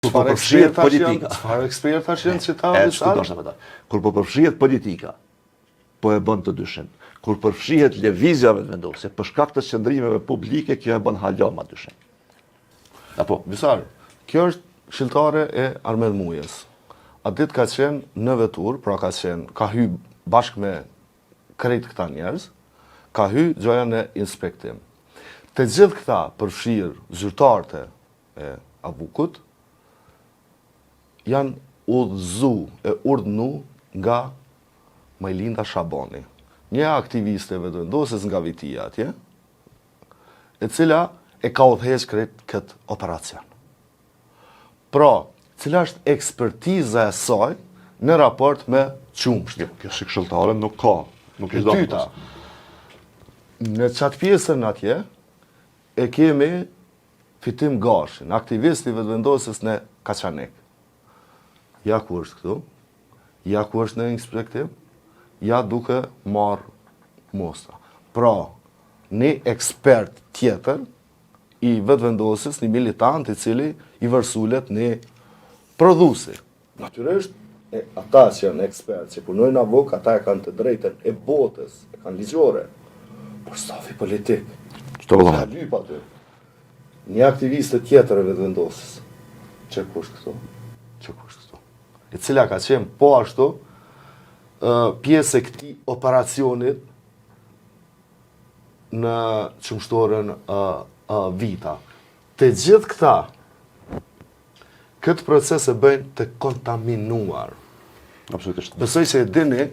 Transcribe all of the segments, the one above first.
Kur po përfshihet politika. Çfarë ekspertash janë që ta Kur po përfshihet politika, po e bën të dyshim. Kur përfshihet lëvizja vendosje, për shkak të qëndrimeve publike, kjo e bën hala ma dyshim. Apo, Visar, kjo është shiltare e Armed Mujes. A ditë ka qenë në vetur, pra ka hy bashkë me krejt këta njerëz, ka hy gjoja në inspektim. Të gjithë këta përfshirë zyrtarët e Abukut, janë urdhnu nga Majlinda Shabani, një aktiviste vetëvendosës nga Vitia atje, e cila e ka udhëheq krejt këtë operacion. Pra, cila është ekspertiza e saj në raport me qumsht. kjo si këshilltare nuk ka. Nuk E dyta, në qatë pjesën atje, e kemi Fitim Gashin, aktivisti vetëvendosës në Kaçanek. Ja ku është këtu, ja ku është në inspektim, ja duke marrë mostra. Pra, një ekspert tjetër i vetëvendosës, një militant i cili i vërsulet një prodhuesi. Natyrisht, ata që janë ekspert, që punojnë avok, ata e kanë të drejtën e botës, e kanë ligjore. Por stafi politik, Çto ka vëllai? lyp aty. Një aktiviste tjetër e vetëvendosës. Që kush këtu? E cila ka qenë po ashtu pjesë e këtij operacionit në qumshtorën Vita. Të gjithë këta këtë proces e bëjnë të kontaminuar. Absolutisht. Besoj se e dini,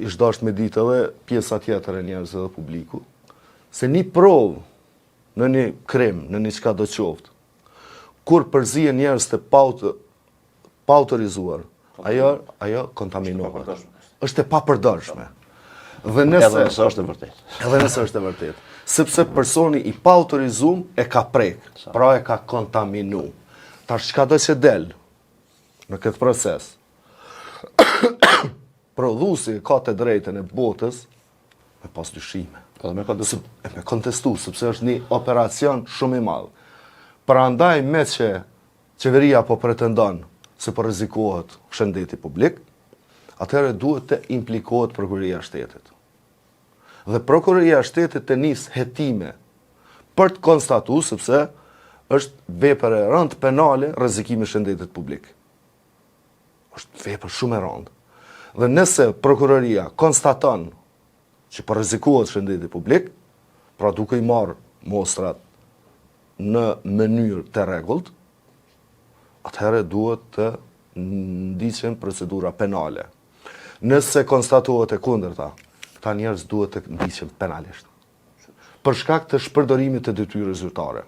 ish dasht me ditë edhe pjesa tjetër e njerëzve dhe publiku, se një provë në një krim, në një çka do qoftë, kur përzihen njerëz të pa autorizuar, ajo kontaminohet. Është e papërdorshme. Dhe Edhe nëse është e vërtetë. Edhe nëse është e vërtetë. Sepse personi i pa autorizuar e ka prek, pra e ka kontaminu. Tash çka do që del në këtë proces? Prodhuesi ka të drejtën e botës me pas dyshime. Edhe me kontestu. Me kontestu, sepse është një operacion shumë i madh. Prandaj me që qeveria po pretendon se po rrezikohet shëndeti publik, atëherë duhet të implikohet prokuroria e shtetit. Dhe prokuroria e shtetit të nis hetime për të konstatuar sepse është vepër e rëndë penale rrezikimi i shëndetit publik. Është vepër shumë e rëndë. Dhe nëse prokuroria konstaton që po rrezikohet shëndeti publik, pra duke i marrë mostrat në mënyrë të rregullt, atëherë duhet të ndiqen procedura penale. Nëse konstatohet e kundërta, këta njerëz duhet të ndiqen penalisht. Për shkak të shpërdorimit të detyrës zyrtare.